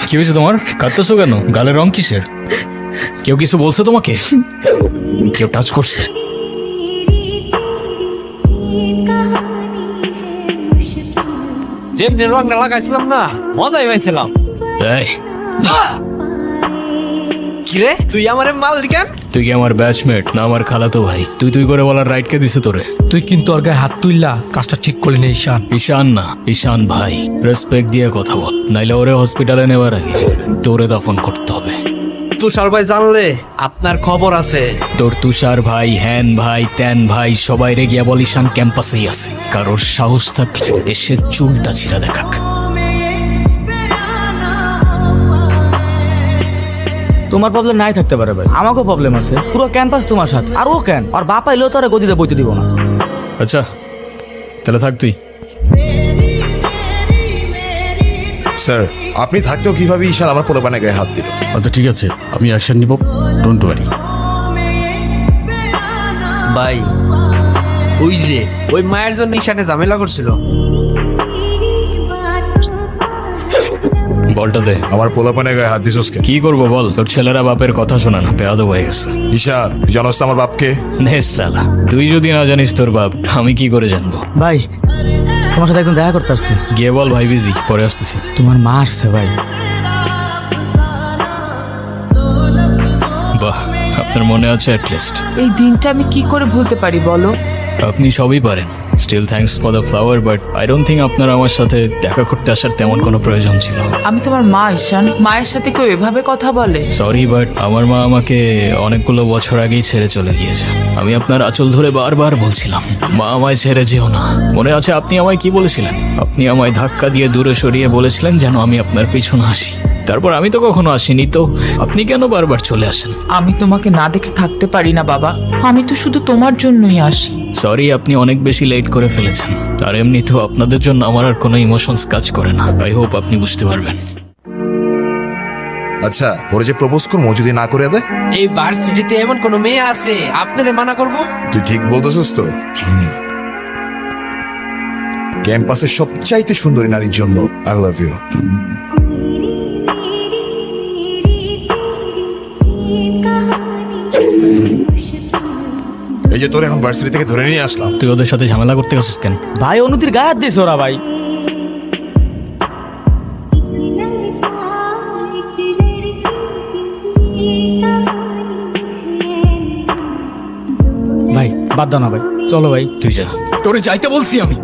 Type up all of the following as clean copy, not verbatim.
কি হয়েছে তোমার? কাঁদতেছো কেন? গালের রং কিসের? কেউ কিছু বলছে তোমাকে? কেউ টাচ করছে? যেমনি রংটা লাগাইছিলাম না, মজাই পাইছিলাম। এই, কিরে তুই আমারে মাল কেন? তুই কি আমার ব্যাচমেট না আমার খালাতো ভাই? তুই করে বলার রাইট কে দিছে তোরে? তুই কিন্তু ওর গায়ে হাত তুললা, কাজটা ঠিক করলি না ঈশান। ঈশান না, ঈশান ভাই। রেসপেক্ট দিয়ে কথা বল, নাইলে ওরে হসপিটালে নেওয়ার আগে তোরে দফন করতে হবে। তুষার ভাই জানলে আপনার খবর আছে। তোর তুষার ভাই, হ্যান ভাই, ত্যান ভাই, সবাই রে গিয়া বল ঈশান ক্যাম্পাসেই আছে। কারোর সাহস থাকলে এসে চুলটা ছিঁড়া দেখাক। তোমার প্রবলেম নাই থাকতে পারে ভাই, আমাকেও প্রবলেম আছে। পুরো ক্যাম্পাস তোমার সাথে, আর ও কেন? আর বাপ আইলেও তো আর গদিতে বইতে দিব না। আচ্ছা তাহলে থাক তুই। স্যার, আপনি থাকতেও কিভাবে ঈশান আমার পোলাপানের গায়ে হাত দিল? আচ্ছা ঠিক আছে, আমি অ্যাকশন নিব, ডোন্ট ওয়ারি। ভাই ওই যে ওই মায়ের জন্য ঈশানে ঝামেলা করছিল। বলটা দে। আমার পোলাপানের গায়ে হাত দিছস কেন? কি করবো বল? তোর ছেলেরা বাপের কথা শোনা না, পেয়াদো হয়ে গেছে। ঈশান, তুই জানোস তো আমার বাপকে? নে সালা, তুই যদি না জানিস তোর বাপ, আমি কি করে জানবো? ভাই তোমার সাথে একজন দেখা করতে আসছে। গিয়ে বল ভাই বিজি, পরে আসতেছি। তোমার মা আসছে ভাই। বাহ, আপনার মনে আছে অ্যাটলিস্ট। এই দিনটা আমি কি করে ভুলতে পারি বলো? আপনি সবই পারেন। Still thanks for the flower, but I don't think আপনার আমার সাথে দেখা করতে আসার তেমন কোনো প্রয়োজন ছিল। আমি তোমার মা ঈশান, মায়ের সাথে কেউ এভাবে কথা বলে? সরি, বাট আমার মা আমাকে অনেকগুলো বছর আগেই ছেড়ে চলে গিয়েছে। আমি আপনার আঁচল ধরে বারবার বলছিলাম, মা আমায় ছেড়ে যেও না। মনে আছে আপনি আমায় কি বলেছিলেন? আপনি আমায় ধাক্কা দিয়ে দূরে সরিয়ে বলেছিলেন যেন আমি আপনার পিছনে আসি। তারপর আমি তো কখনো আসিনি, তো আপনি কেন বারবার চলে আসেন? আমি তোমাকে না দেখে থাকতে পারি না বাবা, আমি তো শুধু তোমার জন্যই আসি। সরি, আপনি অনেক বেশি লেট করে ফেলেছেন। আর এমনিতেও আপনাদের জন্য আমার আর কোনো ইমোশনস কাজ করে না। আই হোপ আপনি বুঝতে পারবেন। আচ্ছা, ওরে যে প্রপোজ করবো যদি না করে দেয়? এই ভার্সিটিতে এমন কোন মেয়ে আছে আপনারে মানা করব? তুই ঠিক বলতেছিস তো? ক্যাম্পাসের সবচাইতে সুন্দরী নারীর জন্য আই লাভ ইউ। এই যে তোর এখন ভার্সিটি থেকে ধরে নিয়ে আসলাম, তুই ওদের সাথে ঝামেলা করতে গেছিস কেন? ভাই অনুতির গায়ে হাত দিছে ওরা ভাই। ভাই বাদ দাও না ভাই, চলো ভাই। তুই যা, তোরে যাইতে বলছি আমি।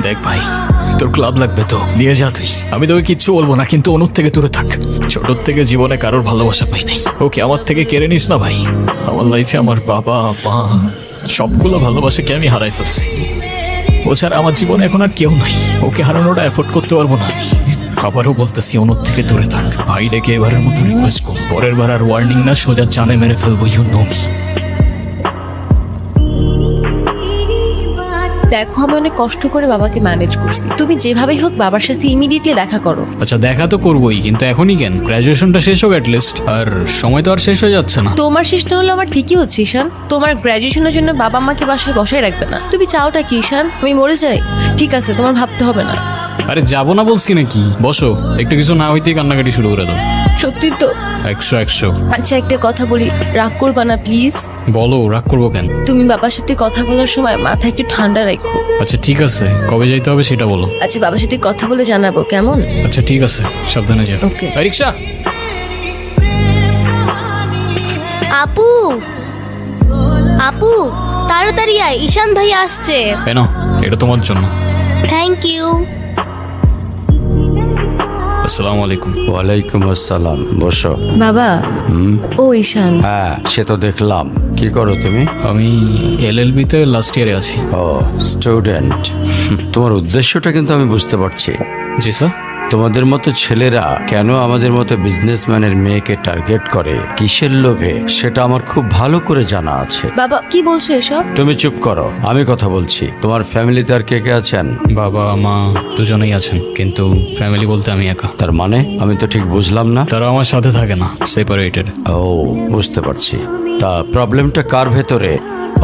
দেখ ভাই, তোর ক্লাব লাগবে তো নিয়ে যা তুই। আমি তোকে কিচ্ছু বলবো না, কিন্তু অনুর থেকে দূরে থাক। ছোট থেকে জীবনে কারোর ভালোবাসা পাই নাই, ওকে আমার থেকে কেড়ে নিস না ভাই। আমার লাইফে আমার বাবা মা সবগুলো ভালোবাসাকে আমি হারাই ফেলছি। ও ছাড়া আমার জীবনে এখন আর কেউ নাই। ওকে হারানোটা এফোর্ড করতে পারবো না আমি। আবারও বলতেছি, অনুর থেকে দূরে থাক ভাই। ডেকে এবারের মতো রিকোয়েস্ট কর, পরের বার আর ওয়ার্নিং না, সোজা চানে মেরে ফেলবো। You know me. দেখো আমি অনেক কষ্ট করে বাবাকে ম্যানেজ করছি, তুমি যেভাবেই হোক বাবার সাথে ইমিডিয়েটলি দেখা করো। আচ্ছা দেখা তো করবোই, কিন্তু এখনই কেন? গ্র্যাজুয়েশনটা শেষ হোক অ্যাটলিস্ট। আর সময় তো আর শেষ হয়ে যাচ্ছে না। তোমার শেষ না হলো আমার ঠিকই হচ্ছে ঈশান। তোমার গ্র্যাজুয়েশনের জন্য বাবা মাকে বাসায় বসায় রাখবে না। তুমি চাওটা কি ঈশান? আমি মরে যাই? ঠিক আছে, তোমার ভাবতে হবে না। আরে যাবো না বলছি নাকি? বসো, একটু কিছু না হইতেই কান্নাকাটি শুরু করে দাও। সত্যি তো? 100 আচ্ছা একটা কথা বলি, রাগ করবা না প্লিজ? বলো, রাগ করবো কেন? তুমি বাবার সাথে কথা বলার সময় মাথা একটু ঠান্ডা রাখো। আচ্ছা ঠিক আছে, কবে যাইতে হবে সেটা বলো। আচ্ছা বাবার সাথে কথা বলে জানাবো, কেমন? আচ্ছা ঠিক আছে, সাবধানে যাও। ওকে। রিক্সা। আপু, আপু তাড়াতাড়ি আয়, ঈশান ভাই আসছে। কেন? এটা তোমার জন্য। Thank you. আসসালামু আলাইকুম। ওয়ালাইকুম আসসালাম, বসো। বাবা। ও ঈশান। হ্যাঁ সে তো দেখলাম। কি করো তুমি? আমি LLB তে লাস্ট ইয়ারে আছি। ও স্টুডেন্ট। তোমার উদ্দেশ্যটা কিন্তু আমি বুঝতে পারছি। জি স্যার। তোমাদের মতো ছেলেরা কেন আমাদের মতো বিজনেসম্যানের মেয়েকে টার্গেট করে কিসের লোভে সেটা আমার খুব ভালো করে জানা আছে। বাবা কি বলছো এসব? তুমি চুপ করো, আমি কথা বলছি। তোমার ফ্যামিলিতে আর কে কে আছেন? বাবা মা দুজনেই আছেন, কিন্তু ফ্যামিলি বলতে আমি একা। তার মানে আমি তো ঠিক বুঝলাম না। তারা আমার সাথে থাকে না, সেপারেটেড। ও, বুঝতে পারছি। তা প্রবলেমটা কার ভেতরে?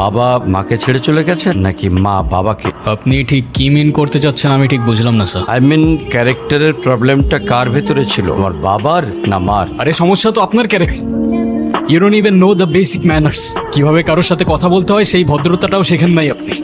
বাবা মাকে ছেড়ে চলে গেছেন নাকি মা বাবাকে? আপনি ঠিক কি মিন করতে চাচ্ছেন আমি ঠিক বুঝলাম না স্যার। আই মিন ক্যারেক্টারের প্রবলেমটা কার ভেতরে ছিল, আমার বাবার না মার? আরে সমস্যা তো আপনার character. You don't even know the basic manners. কিভাবে কারোর সাথে কথা বলতে হয় সেই ভদ্রতাটাও শেখেন নাই আপনি।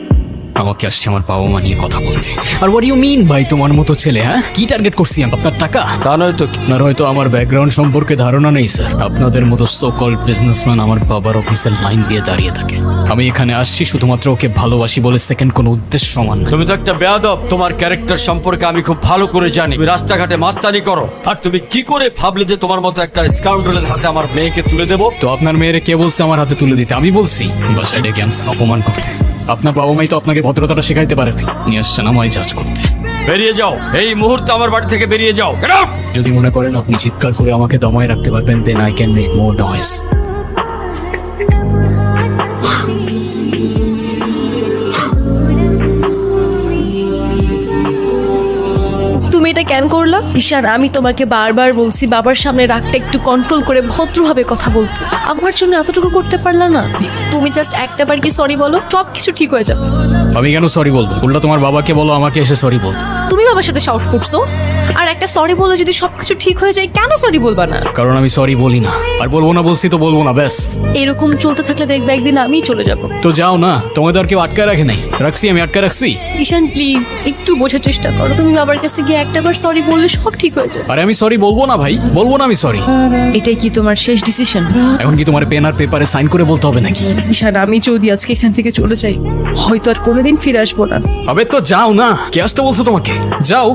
আমাকে আসছে আমার বাবা মা নিয়ে কথা বলতে। আর হোয়াট ইউ মিন ভাই তোমার মতো ছেলে? হ্যাঁ, কি টার্গেট করছি আমি? আপনার টাকা? তা নয় তো কি? আপনার হয়তো আমার ব্যাকগ্রাউন্ড সম্পর্কে ধারণা নেই স্যার। আপনাদের মতো সো কল্ড বিজনেসম্যান আমার বাবার অফিসের লাইন দিয়ে দাঁড়িয়ে থাকে। আমি এখানে আসছি শুধুমাত্র ওকে ভালোবাসি বলে, সেকেন্ড কোনো উদ্দেশ্য সমান না। তুমি তো একটা বেয়াদব। তোমার ক্যারেক্টার সম্পর্কে আমি খুব ভালো করে জানি। তুমি রাস্তাঘাটে মাস্তানি করো, আর তুমি কি করে ভাবলে যে তোমার মতো একটা স্কাউন্ডারের হাতে আমার মেয়েকে তুলে দেবো? তো আপনার মেয়েরে কে বলছে আমার হাতে তুলে দিতে? আমি বলছি বাসায় ডেকে আনছেন অপমান করতে। আপনার বাবা মাই তো আপনাকে ভদ্রতাটা শেখাইতে পারেনি, নিয়ে আসছেন আমায় জাজ করতে। বেরিয়ে যাও এই মুহূর্তে, আমার বাড়ি থেকে বেরিয়ে যাও। Get out! যদি মনে করেন আপনি চিৎকার করে আমাকে দমায় রাখতে পারবেন, then I can make more noise. তুমি এটা কেন করলা? ঈশান, আমি তোমাকে বারবার বলছি বাবার সামনে রাগটা একটু কন্ট্রোল করে ভদ্রভাবে কথা বলতে। আমার জন্য এতটুকু করতে পারলা না? তুমি জাস্ট একটাবার কি সরি বলো, সব কিছু ঠিক হয়ে যাবে। আমি কেন সরি বলবো? উল্টা তোমার বাবাকে বলো আমাকে এসে সরি বলতে। তুমি বাবার সাথে শাউট করছো, আর একটা সরি বলে যদি সবকিছু ঠিক হয়ে যায়, কেন সরি বলবা না? কারণ আমি সরি বলি না, আর বলবো না বলছি তো বলবো না, ব্যাস। এরকম চলতে থাকলে দেখবে একদিন আমিই চলে যাব। তো যাও না, তোমাদের আর কেউ আটকে রাখে নাই। রাখছি, আমি আটকে রাখছি। ঈশান প্লিজ একটু বোঝার চেষ্টা করো। তুমি বাবার কাছে গিয়ে একটাবার সরি বললে সব ঠিক হয়ে যাবে। আরে আমি সরি বলবো না ভাই, বলবো না আমি সরি। এটাই কি তোমার শেষ ডিসিশন? এখন কি তোমার পেন আর পেপারে সাইন করে বলতে হবে নাকি? ঈশান, আমি যদি আজকে এখান থেকে চলে যাই, হয়তো আর কোনোদিন ফিরে আসবো না। আবে তো যাও না, কে আসতে বলছো তোমাকে? যাও।